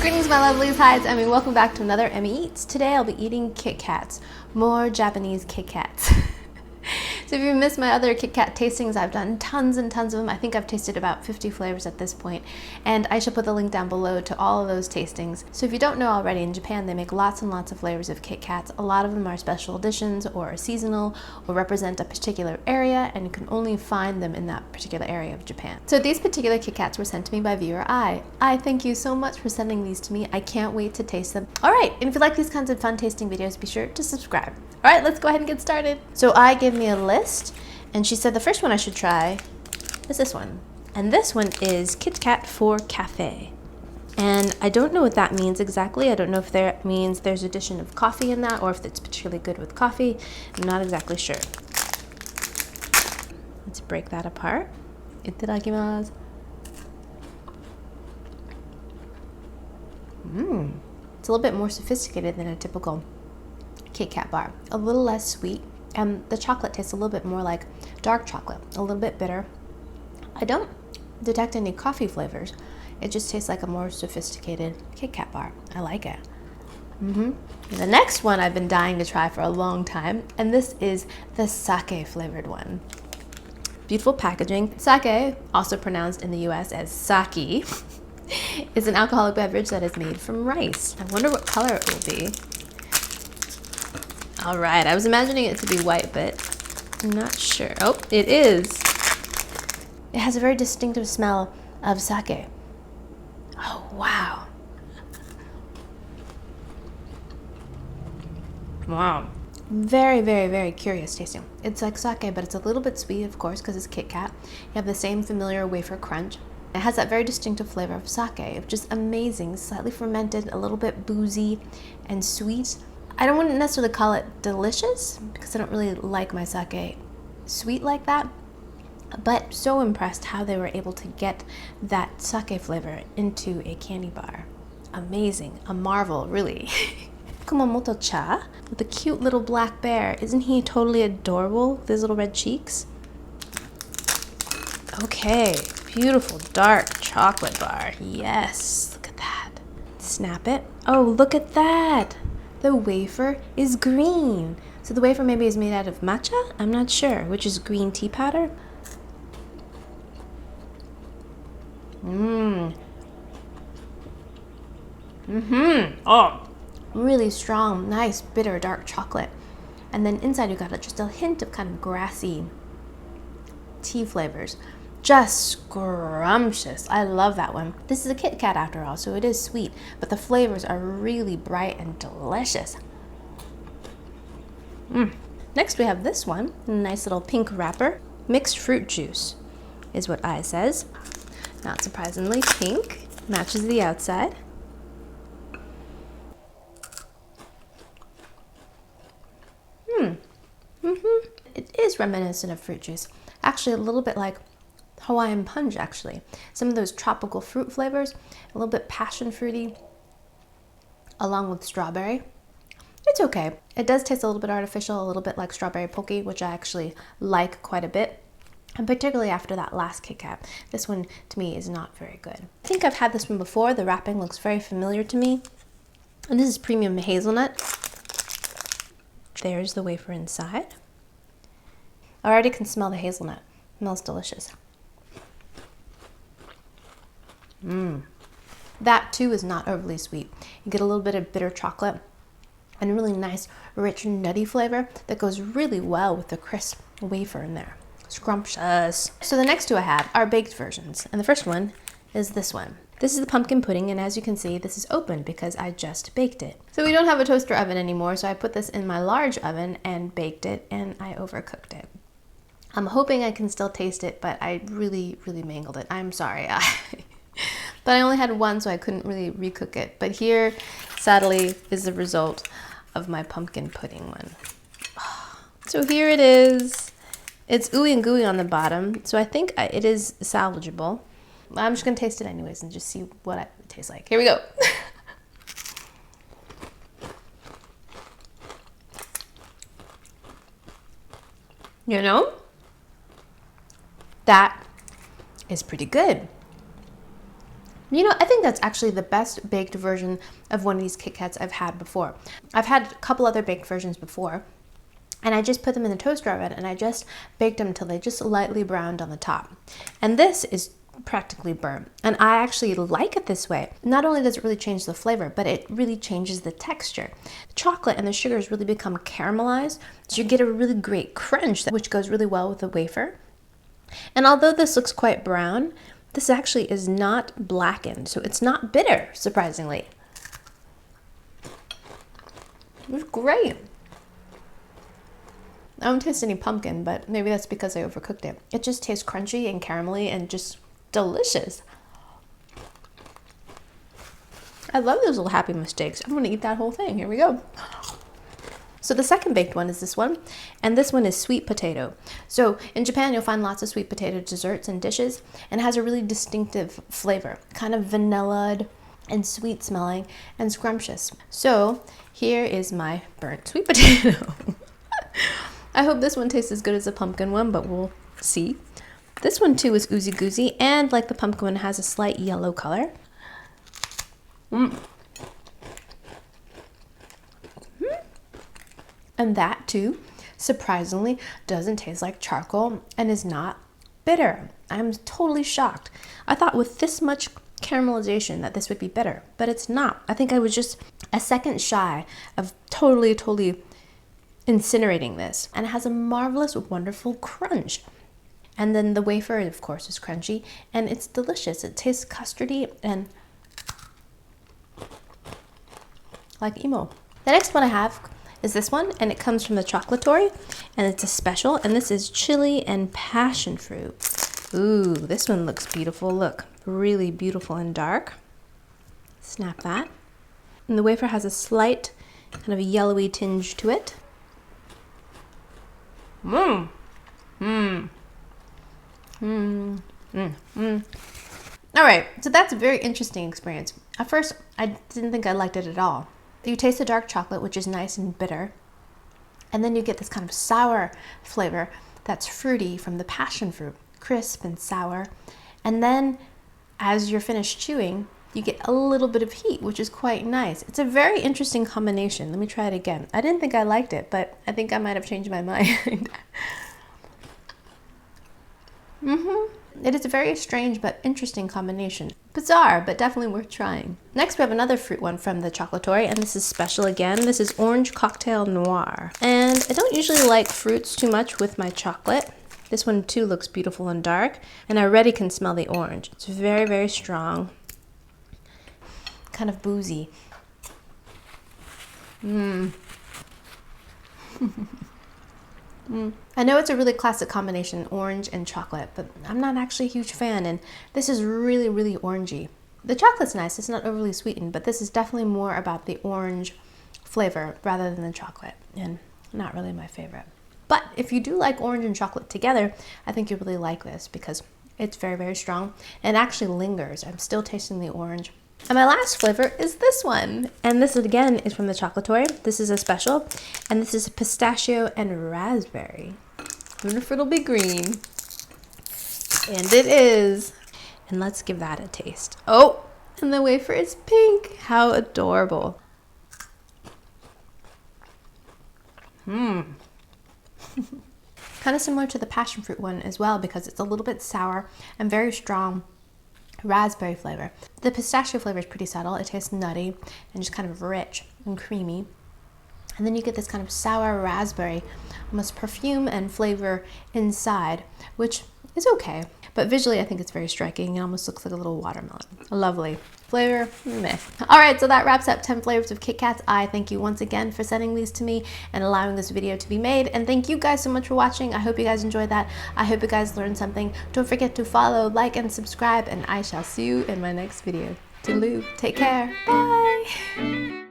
Greetings, my lovelies. Hi, it's Emmy. Welcome back to another Emmy Eats. Today I'll be eating KitKats, more Japanese KitKats. So if you missed my other KitKat tastings, I've done tons and tons of them. I think I've tasted about 50 flavors at this point, and I should put the link down below to all of those tastings. So if you don't know already, in Japan they make lots and lots of flavors of KitKats. A lot of them are special editions or are seasonal or represent a particular area, and you can only find them in that particular area of Japan. So these particular KitKats were sent to me by viewer I. Thank you so much for sending these to me. I can't wait to taste them. Alright, and if you like these kinds of fun tasting videos, be sure to subscribe. Alright, let's go ahead and get started. So I gave me a list, and she said the first one I should try is this one. And this one is KitKat for Café. And I don't know what that means exactly. I don't know if that means there's an addition of coffee in that or if it's particularly good with coffee. I'm not exactly sure. Let's break that apart. Itadakimasu. It's a little bit more sophisticated than a typical KitKat bar. A little less sweet, and the chocolate tastes a little bit more like dark chocolate, a little bit bitter. I don't detect any coffee flavors. It just tastes like a more sophisticated KitKat bar. I like it. The next one I've been dying to try for a long time, and this is the sake flavored one. Beautiful packaging. Sake, also pronounced in the US as sake, is an alcoholic beverage that is made from rice. I wonder what color it will be. All right, I was imagining it to be white, but I'm not sure. Oh, it is. It has a very distinctive smell of sake. Oh, wow. Wow. Very, very, very curious tasting. It's like sake, but it's a little bit sweet, of course, because it's KitKat. You have the same familiar wafer crunch. It has that very distinctive flavor of sake, which is amazing, slightly fermented, a little bit boozy and sweet. I don't want to necessarily call it delicious because I don't really like my sake sweet like that, but so impressed how they were able to get that sake flavor into a candy bar. Amazing, a marvel, really. Kumamotocha with a cute little black bear. Isn't he totally adorable with his little red cheeks? Okay, beautiful dark chocolate bar. Yes, look at that. Snap it. Oh, look at that. The wafer is green. So the wafer maybe is made out of matcha? I'm not sure, which is green tea powder. Oh, really strong, nice, bitter, dark chocolate. And then inside you got just a hint of kind of grassy tea flavors. Just scrumptious. I love that one. This is a KitKat after all, so it is sweet, but the flavors are really bright and delicious. Next we have this one, nice little pink wrapper. Mixed fruit juice is what I says. Not surprisingly, pink matches the outside. It is reminiscent of fruit juice. Actually, a little bit like Hawaiian punch, actually. Some of those tropical fruit flavors, a little bit passion fruity, along with strawberry. It's okay. It does taste a little bit artificial, a little bit like strawberry poke, which I actually like quite a bit. And particularly after that last KitKat. This one, to me, is not very good. I think I've had this one before. The wrapping looks very familiar to me. And this is premium hazelnut. There's the wafer inside. I already can smell the hazelnut. It smells delicious. That too is not overly sweet. You get a little bit of bitter chocolate and a really nice, rich, nutty flavor that goes really well with the crisp wafer in there. Scrumptious. So the next two I have are baked versions, and the first one is this one. This is the pumpkin pudding, and as you can see, this is open because I just baked it. So we don't have a toaster oven anymore, so I put this in my large oven and baked it, and I overcooked it. I'm hoping I can still taste it, but I really, really mangled it. I'm sorry. But I only had one, so I couldn't really recook it. But here, sadly, is the result of my pumpkin pudding one. So here it is. It's ooey and gooey on the bottom, so I think it is salvageable. I'm just gonna taste it anyways and just see what it tastes like. Here we go. You know, that is pretty good. You know, I think that's actually the best baked version of one of these KitKats I've had before. I've had a couple other baked versions before, and I just put them in the toaster oven and I just baked them until they just lightly browned on the top. And this is practically burnt, and I actually like it this way. Not only does it really change the flavor, but it really changes the texture. The chocolate and the sugars really become caramelized, so you get a really great crunch, which goes really well with the wafer. And although this looks quite brown, this actually is not blackened, so it's not bitter, surprisingly. It's great. I don't taste any pumpkin, but maybe that's because I overcooked it. It just tastes crunchy and caramelly and just delicious. I love those little happy mistakes. I'm gonna eat that whole thing. Here we go. So the second baked one is this one, and this one is sweet potato. So in Japan, you'll find lots of sweet potato desserts and dishes, and it has a really distinctive flavor, kind of vanilla and sweet smelling and scrumptious. So here is my burnt sweet potato. I hope this one tastes as good as the pumpkin one, but we'll see. This one too is oozy goozy, and like the pumpkin one, has a slight yellow color. And that too, surprisingly, doesn't taste like charcoal and is not bitter. I'm totally shocked. I thought with this much caramelization that this would be bitter, but it's not. I think I was just a second shy of totally incinerating this. And it has a marvelous, wonderful crunch. And then the wafer, of course, is crunchy, and it's delicious. It tastes custardy and like emo. The next one I have is this one, and it comes from the Chocolatory, and it's a special, and this is chili and passion fruit. Ooh, this one looks beautiful. Look, really beautiful and dark. Snap that. And the wafer has a slight kind of a yellowy tinge to it. All right, so that's a very interesting experience. At first, I didn't think I liked it at all. You taste the dark chocolate, which is nice and bitter, and then you get this kind of sour flavor that's fruity from the passion fruit, crisp and sour. And then as you're finished chewing, you get a little bit of heat, which is quite nice. It's a very interesting combination. Let me try it again. I didn't think I liked it, but I think I might have changed my mind. It is a very strange but interesting combination. Bizarre, but definitely worth trying. Next, we have another fruit one from the Chocolatory, and this is special again. This is Orange Cocktail Noir. And I don't usually like fruits too much with my chocolate. This one too looks beautiful and dark, and I already can smell the orange. It's very strong. Kind of boozy. I know it's a really classic combination, orange and chocolate, but I'm not actually a huge fan, and this is really orangey. The chocolate's nice, it's not overly sweetened, but this is definitely more about the orange flavor rather than the chocolate, and not really my favorite. But if you do like orange and chocolate together, I think you'll really like this because it's very strong and it actually lingers. I'm still tasting the orange. And my last flavor is this one. And this again is from the Chocolatory. This is a special, and this is pistachio and raspberry. I wonder if it'll be green. And it is. And let's give that a taste. Oh, and the wafer is pink. How adorable. Kind of similar to the passion fruit one as well, because it's a little bit sour and very strong raspberry flavor. The pistachio flavor is pretty subtle. It tastes nutty and just kind of rich and creamy. And then you get this kind of sour raspberry, almost perfume and flavor inside, which is okay. But visually, I think it's very striking. It almost looks like a little watermelon. Lovely. Flavor, meh. All right, so that wraps up 10 flavors of KitKats. I thank you once again for sending these to me and allowing this video to be made. And thank you guys so much for watching. I hope you guys enjoyed that. I hope you guys learned something. Don't forget to follow, like, and subscribe, and I shall see you in my next video. Toodaloo. Take care. Bye.